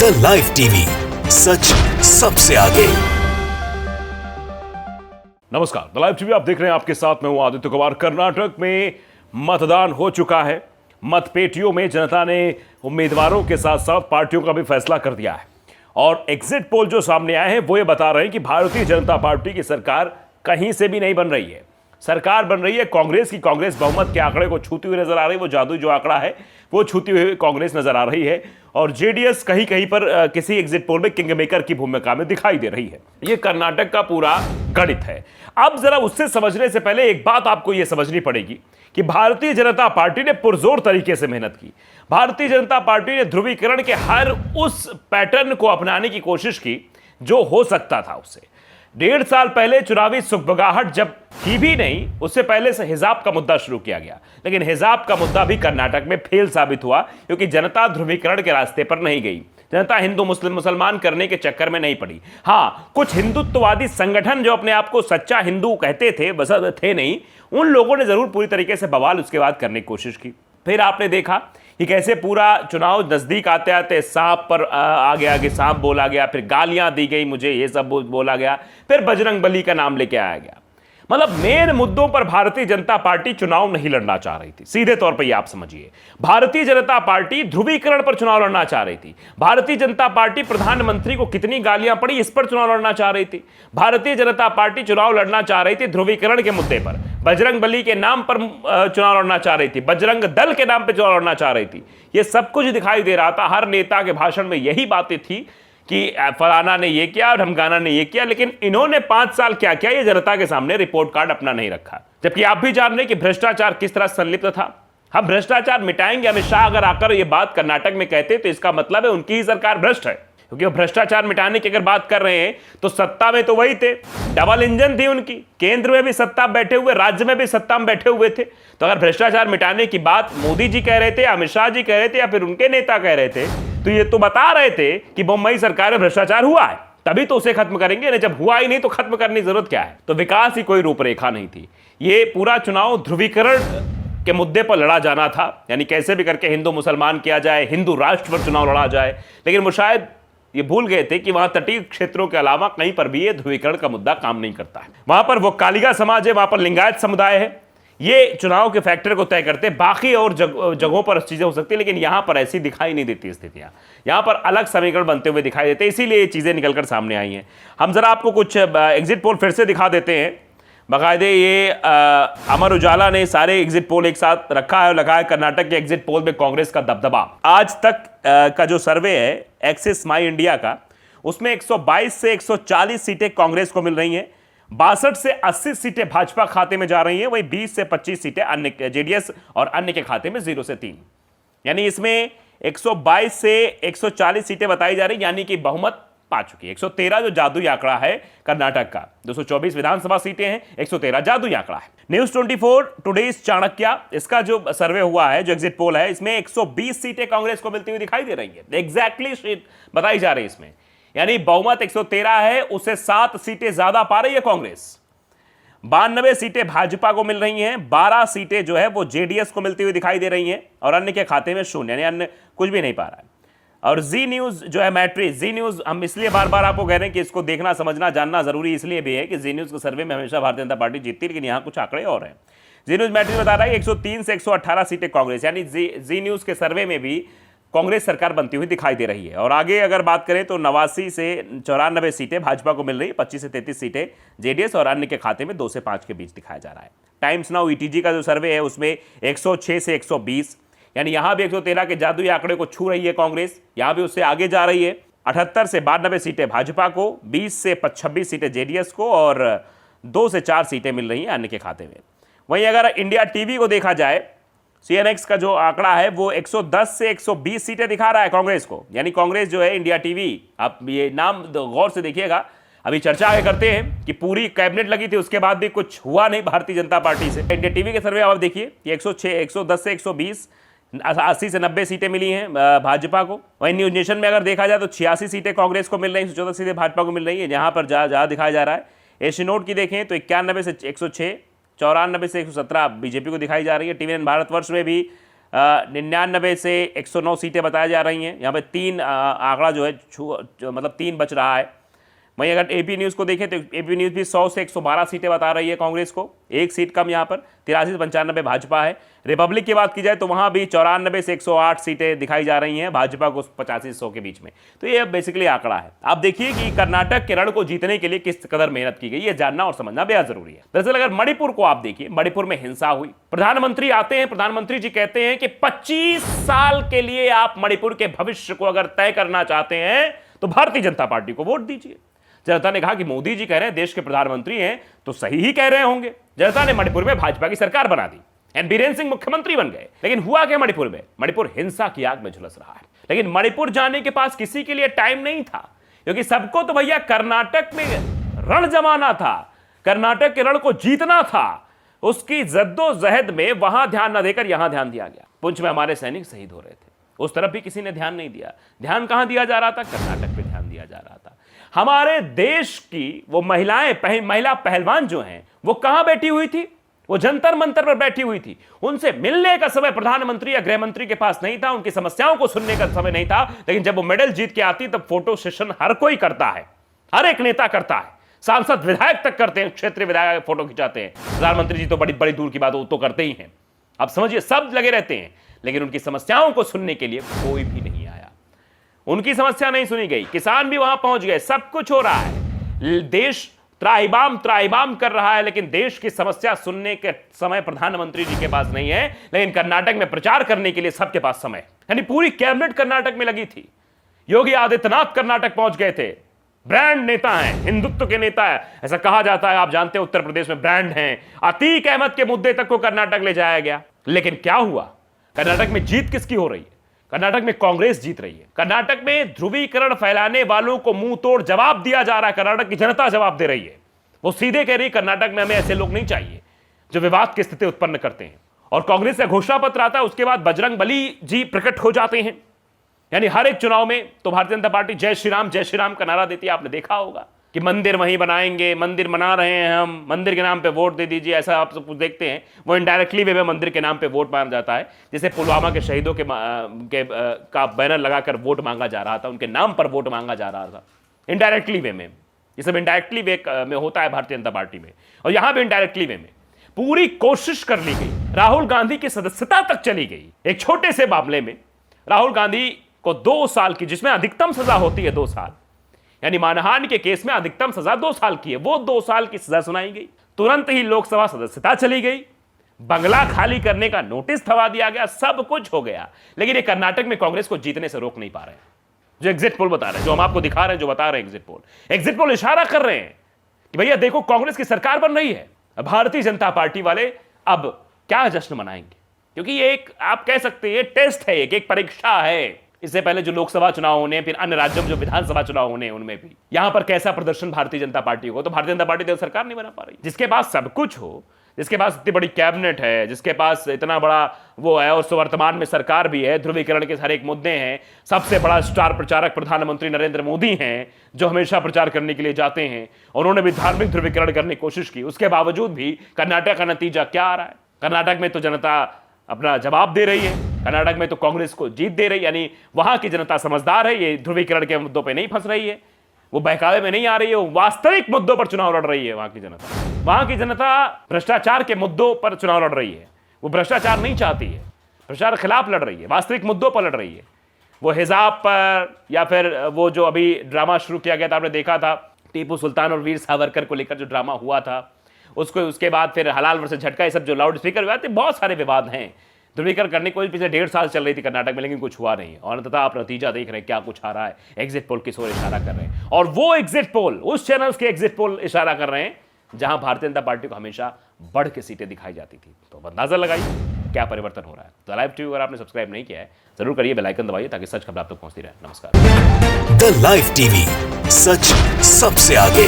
The live TV, सच सबसे आगे। नमस्कार, द लाइव टीवी आप देख रहे हैं, आपके साथ मैं हूं आदित्य कुमार। कर्नाटक में मतदान हो चुका है। मतपेटियों में जनता ने उम्मीदवारों के साथ साथ पार्टियों का भी फैसला कर दिया है और एग्जिट पोल जो सामने आए हैं वो ये बता रहे हैं कि भारतीय जनता पार्टी की सरकार कहीं से भी नहीं बन रही है। सरकार बन रही है कांग्रेस की। कांग्रेस बहुमत के आंकड़े को छूती हुई नजर आ रही है। वो जादुई जो आंकड़ा है वो छूती हुई कांग्रेस नजर आ रही है और जेडीएस कहीं कहीं पर किसी एग्जिट पोल में किंग मेकर की भूमिका में दिखाई दे रही है। ये कर्नाटक का पूरा गणित है। अब जरा उससे समझने से पहले एक बात आपको यह समझनी पड़ेगी कि भारतीय जनता पार्टी ने पुरजोर तरीके से मेहनत की। भारतीय जनता पार्टी ने ध्रुवीकरण के हर उस पैटर्न को अपनाने की कोशिश की जो हो सकता था उससे। 1.5 साल पहले चुनावी सुगबगाहट जब थी भी नहीं, उससे पहले से हिजाब का मुद्दा शुरू किया गया, लेकिन हिजाब का मुद्दा भी कर्नाटक में फेल साबित हुआ क्योंकि जनता ध्रुवीकरण के रास्ते पर नहीं गई। जनता हिंदू मुसलमान करने के चक्कर में नहीं पड़ी। हाँ, कुछ हिंदुत्ववादी संगठन जो अपने आप को सच्चा हिंदू कहते थे, बस थे नहीं, उन लोगों ने जरूर पूरी तरीके से बवाल उसके बाद करने की कोशिश की। फिर आपने देखा कि कैसे पूरा चुनाव नजदीक आते आते सांप पर आगे आगे सांप बोला गया, फिर गालियां दी गई, मुझे ये सब बोला गया, फिर बजरंगबली का नाम लेके आया गया। मतलब मेन मुद्दों पर भारतीय जनता पार्टी चुनाव नहीं लड़ना चाह रही थी। सीधे तौर पर ये आप समझिए, भारतीय जनता पार्टी ध्रुवीकरण पर चुनाव लड़ना चाह रही थी। भारतीय जनता पार्टी प्रधानमंत्री को कितनी गालियां पड़ी इस पर चुनाव लड़ना चाह रही थी। भारतीय जनता पार्टी चुनाव लड़ना चाह रही थी ध्रुवीकरण के मुद्दे पर, बजरंगबली के नाम पर चुनाव लड़ना चाह रही थी, बजरंग दल के नाम पर चुनाव लड़ना चाह रही थी। यह सब कुछ दिखाई दे रहा था। हर नेता के भाषण में यही बातें थी कि फलाना ने ये किया, ढमकाना ने ये किया, लेकिन इन्होंने 5 साल क्या किया ये जनता के सामने रिपोर्ट कार्ड अपना नहीं रखा। जबकि आप भी जान रहे कि भ्रष्टाचार किस तरह संलिप्त था। हम भ्रष्टाचार मिटाएंगे, अमित शाह अगर आकर ये बात कर्नाटक में कहते तो इसका मतलब है उनकी ही सरकार भ्रष्ट है, क्योंकि वो भ्रष्टाचार मिटाने की अगर बात कर रहे हैं तो सत्ता में तो वही थे, डबल इंजन थी उनकी, केंद्र में भी सत्ता बैठे हुए, राज्य में भी सत्ता में बैठे हुए थे। तो अगर भ्रष्टाचार मिटाने की बात मोदी जी कह रहे थे, अमित शाह जी कह रहे थे या फिर उनके नेता कह रहे थे, तो ये तो बता रहे थे कि बम्बई सरकार में भ्रष्टाचार हुआ है, तभी तो उसे खत्म करेंगे। नहीं, जब हुआ ही नहीं तो खत्म करने की जरूरत क्या है। तो विकास की कोई रूपरेखा नहीं थी। ये पूरा चुनाव ध्रुवीकरण के मुद्दे पर लड़ा जाना था, यानी कैसे भी करके हिंदू मुसलमान किया जाए, हिंदू राष्ट्र पर चुनाव लड़ा जाए। लेकिन वो शायद ये भूल गए थे कि वहां तटीय क्षेत्रों के अलावा कहीं पर भी ये ध्रुवीकरण का मुद्दा काम नहीं करता है। वहां पर वो कालिगा समाज है, वहां पर लिंगायत समुदाय है, ये चुनाव के फैक्टर को तय करते। बाकी और जगहों पर चीजें हो सकती है, लेकिन यहां पर ऐसी दिखाई नहीं देती स्थितियां। यहां पर अलग समीकरण बनते हुए दिखाई देते, इसीलिए ये चीजें निकलकर सामने आई हैं। हम जरा आपको कुछ एग्जिट पोल फिर से दिखा देते हैं। बाकायदे ये अमर उजाला ने सारे एग्जिट पोल एक साथ रखा है और लगा है कर्नाटक के एग्जिट पोल में कांग्रेस का दबदबा। आज तक का जो सर्वे है एक्सिस माई इंडिया का, उसमें 122 से 140 सीटें कांग्रेस को मिल रही हैं, 62 से 80 सीटें भाजपा खाते में जा रही हैं, वहीं 20 से 25 सीटें अन्य जेडीएस और अन्य के खाते में 0 से 3। यानी इसमें 122 से 140 सीटें बताई जा रही, यानी कि बहुमत पा चुकी है। 113 जो जादुई आंकड़ा है कर्नाटक का, 224 विधानसभा सीटें हैं, 113 जादुई आंकड़ा है। न्यूज 24 टुडेज चाणक्य, इसका जो सर्वे हुआ है, जो एग्जिट पोल है, इसमें 120 सीटें कांग्रेस को मिलती हुई दिखाई दे रही है। एग्जैक्टली सीट बताई जा रही है इसमें, यानी बहुमत 113 है, उससे 7 सीटें ज्यादा पा रही है कांग्रेस। 92 सीटें भाजपा को मिल रही हैं, 12 सीटें जो है वो जेडीएस को मिलती हुई दिखाई दे रही हैं और अन्य के खाते में 0, यानी अन्य कुछ भी नहीं पा रहा है। और जी न्यूज जो है मैट्रिक्स, जी न्यूज हम इसलिए बार बार आपको कह रहे हैं कि इसको देखना समझना जानना जरूरी इसलिए भी है कि जी न्यूज के सर्वे में हमेशा भारतीय जनता पार्टी जीतती है, लेकिन यहां कुछ आंकड़े और हैं। जी न्यूज मैट्रिक्स बता रहा है 103 से 118 सीटें कांग्रेस, यानी जी न्यूज के सर्वे में भी कांग्रेस सरकार बनती हुई दिखाई दे रही है। और आगे अगर बात करें तो 89 से 94 सीटें भाजपा को मिल रही है, 25 से 33 सीटें जेडीएस और अन्य के खाते में 2 से 5 के बीच दिखाया जा रहा है। टाइम्स नाउ ईटीजी का जो सर्वे है उसमें 106 से 120, यानी यहां भी 113 के जादुई आंकड़े को छू रही है कांग्रेस, यहां भी उससे आगे जा रही है। 78 से 92 सीटें भाजपा को, 20 से 26 सीटें जेडीएस को और 2 से 4 सीटें मिल रही हैं अन्य के खाते में। वहीं अगर इंडिया टीवी को देखा जाए, सीएनएक्स का जो आंकड़ा है वो 110 से 120 सीटें दिखा रहा है कांग्रेस को, यानी कांग्रेस जो है इंडिया टीवी, आप ये नाम गौर से देखिएगा। अभी चर्चा आगे करते हैं कि पूरी कैबिनेट लगी थी, उसके बाद भी कुछ हुआ नहीं भारतीय जनता पार्टी से। इंडिया टीवी के सर्वे आप देखिए, 110 से 120, 80 से 90 सीटें मिली हैं भाजपा को। वहीं न्यूज नेशन में अगर देखा जाए तो 86 सीटें कांग्रेस को मिल रही हैं, 14 सीटें भाजपा को मिल रही है, जहां पर जहां दिखाया जा रहा है। एशिया नोट की देखें तो 91 से 106, 94 से 117 बीजेपी को दिखाई जा रही है। टीवीएन भारतवर्ष में भी 99 से 109 सीटें बताई जा रही हैं। यहाँ पे 3 आंकड़ा जो है मतलब 3 बच रहा है। वहीं अगर एपी न्यूज़ को देखें तो एपी न्यूज़ भी 100 से 112 सीटें बता रही है कांग्रेस को, 1 सीट कम यहाँ पर 83 से 95 भाजपा है। रिपब्लिक की बात की जाए तो वहाँ भी 94 से 108 सीटें दिखाई जा रही हैं, भाजपा को 85 से 100 के बीच में। तो ये बेसिकली आंकड़ा है। आप देखिए कि कर्नाटक के रण को जीतने के लिए किस कदर मेहनत की गई, ये जानना और समझना बेहद जरूरी है। दरअसल अगर मणिपुर को आप देखिए, मणिपुर में हिंसा हुई, प्रधानमंत्री आते हैं, प्रधानमंत्री जी कहते हैं कि 25 साल के लिए आप मणिपुर के भविष्य को अगर तय करना चाहते हैं तो भारतीय जनता पार्टी को वोट दीजिए। जनता ने कहा कि मोदी जी कह रहे हैं, देश के प्रधानमंत्री हैं तो सही ही कह रहे होंगे। जनता ने मणिपुर में भाजपा की सरकार बना दी, एन बीरेन सिंह मुख्यमंत्री बन गए। लेकिन हुआ क्या मणिपुर में? मणिपुर हिंसा की आग में झुलस रहा है। लेकिन मणिपुर जाने के पास किसी के लिए टाइम नहीं था, क्योंकि सबको तो भैया कर्नाटक में रण जमाना था, कर्नाटक के रण को जीतना था। उसकी जद्दोजहद में वहां ध्यान न देकर यहां ध्यान दिया गया। पुंछ में हमारे सैनिक शहीद हो रहे थे, उस तरफ भी किसी ने ध्यान नहीं दिया। ध्यान कहां दिया जा रहा था? कर्नाटक पे ध्यान दिया जा रहा था। हमारे देश की वो महिलाएं, महिला पहलवान जो हैं, वो कहां बैठी हुई थी? वो जंतर मंतर पर बैठी हुई थी। उनसे मिलने का समय प्रधानमंत्री या गृह मंत्री के पास नहीं था, उनकी समस्याओं को सुनने का समय नहीं था। लेकिन जब वो मेडल जीत के आती तब फोटो सेशन हर कोई करता है, हर एक नेता करता है, सांसद विधायक तक करते हैं, क्षेत्रीय विधायक फोटो खिंचाते हैं। प्रधानमंत्री जी तो बड़ी बड़ी दूर की बात वो तो करते ही हैं। अब समझिए, सब लगे रहते हैं, लेकिन उनकी समस्याओं को सुनने के लिए कोई भी नहीं आया। उनकी समस्या नहीं सुनी गई। किसान भी वहां पहुंच गए, सब कुछ हो रहा है, देश त्राहिमाम कर रहा है, लेकिन देश की समस्या सुनने के समय प्रधानमंत्री जी के पास नहीं है। लेकिन कर्नाटक में प्रचार करने के लिए सबके पास समय, यानी पूरी कैबिनेट कर्नाटक में लगी थी। योगी आदित्यनाथ कर्नाटक पहुंच गए थे, ब्रांड नेता हैं, हिंदुत्व के नेता है, ऐसा कहा जाता है। आप जानते हैं उत्तर प्रदेश में ब्रांड हैं। अतीक अहमद के मुद्दे तक को कर्नाटक ले जाया गया। लेकिन क्या हुआ? कर्नाटक में जीत किसकी हो रही है? कर्नाटक में कांग्रेस जीत रही है। कर्नाटक में ध्रुवीकरण फैलाने वालों को मुंह तोड़ जवाब दिया जा रहा है। कर्नाटक की जनता जवाब दे रही है। वो सीधे कह रही है कर्नाटक में हमें ऐसे लोग नहीं चाहिए जो विवाद की स्थिति उत्पन्न करते हैं। और कांग्रेस का घोषणा पत्र आता है, उसके बाद बजरंग बली जी प्रकट हो जाते हैं। यानी हर एक चुनाव में तो भारतीय जनता पार्टी जय श्री राम का नारा देती है। आपने देखा होगा कि मंदिर वहीं बनाएंगे, मंदिर बना रहे हैं हम, मंदिर के नाम पे वोट दे दीजिए, ऐसा आप सब कुछ देखते हैं। वो इनडायरेक्टली वे में मंदिर के नाम पे वोट मांगा जाता है। जैसे पुलवामा के शहीदों का बैनर लगाकर वोट मांगा जा रहा था, उनके नाम पर वोट मांगा जा रहा था इनडायरेक्टली वे में। ये सब इनडायरेक्टली वे में होता है भारतीय जनता पार्टी में, और यहां भी इनडायरेक्टली वे में पूरी कोशिश कर ली गई। राहुल गांधी की सदस्यता तक चली गई। एक छोटे से मामले में राहुल गांधी को 2 साल की, जिसमें अधिकतम सजा होती है 2 साल, यानी मानहानि के केस में अधिकतम सजा 2 साल की है, वो 2 साल की सजा सुनाई गई। तुरंत ही लोकसभा सदस्यता चली गई, बंगला खाली करने का नोटिस थमा दिया गया, सब कुछ हो गया। लेकिन ये कर्नाटक में कांग्रेस को जीतने से रोक नहीं पा रहे हैं। जो एग्जिट पोल बता रहे हैं, जो हम आपको दिखा रहे हैं, जो बता रहे हैं एग्जिट पोल इशारा कर रहे हैं कि भैया देखो कांग्रेस की सरकार बन रही है। भारतीय जनता पार्टी वाले अब क्या जश्न मनाएंगे? क्योंकि ये एक, आप कह सकते हैं, टेस्ट है, एक परीक्षा है। इससे पहले जो लोकसभा चुनाव होने, फिर अन्य राज्यों में जो विधानसभा चुनाव होने, उनमें भी यहां पर कैसा प्रदर्शन भारतीय जनता पार्टी हो। तो भारतीय जनता पार्टी तो सरकार नहीं बना पा रही। जिसके पास सब कुछ हो, जिसके पास इतनी बड़ी कैबिनेट है, जिसके पास इतना बड़ा वो है, और वर्तमान में सरकार भी है, ध्रुवीकरण के हर एक मुद्दे हैं, सबसे बड़ा स्टार प्रचारक प्रधानमंत्री नरेंद्र मोदी हैं, जो हमेशा प्रचार करने के लिए जाते हैं। उन्होंने भी धार्मिक ध्रुवीकरण करने की कोशिश की। उसके बावजूद भी कर्नाटक का नतीजा क्या आ रहा है? कर्नाटक में तो जनता अपना जवाब दे रही है, कर्नाटक में तो कांग्रेस को जीत दे रही है। यानी वहां की जनता समझदार है, ये ध्रुवीकरण के मुद्दों पे नहीं फंस रही है, वो बहकावे में नहीं आ रही है, वो वास्तविक मुद्दों पर चुनाव लड़ रही है। वहां की जनता भ्रष्टाचार के मुद्दों पर चुनाव लड़ रही है। वो भ्रष्टाचार नहीं चाहती है, भ्रष्टाचार खिलाफ लड़ रही है, वास्तविक मुद्दों पर लड़ रही है। वो हिजाब पर, या फिर वो जो अभी ड्रामा शुरू किया गया था, आपने देखा था, टीपू सुल्तान और वीर सावरकर को लेकर जो ड्रामा हुआ था, उसके बाद फिर हलाल वर्सेस झटका, ये सब जो लाउड स्पीकर विवाद थे, बहुत सारे विवाद हैं। ध्रुवीकरण करने की कोशिश पिछले 1.5 साल चल रही थी कर्नाटक में, लेकिन कुछ हुआ नहीं। और अंततः आप नतीजा देख रहे हैं, क्या कुछ आ रहा है। एग्जिट पोल किस ओर इशारा कर रहे हैं, और वो एग्जिट पोल, उस चैनल्स के एग्जिट पोल इशारा कर रहे हैं जहां भारतीय जनता पार्टी को हमेशा बढ़ के सीटें दिखाई जाती थी। तो अंदाजा लगाइए क्या परिवर्तन हो रहा है। द लाइव टीवी अगर आपने सब्सक्राइब नहीं किया है, जरूर करिए, बेल आइकन दबाइए, ताकि सच खबर आप तक पहुंचती रहे। नमस्कार। द लाइव टीवी, सच सबसे आगे।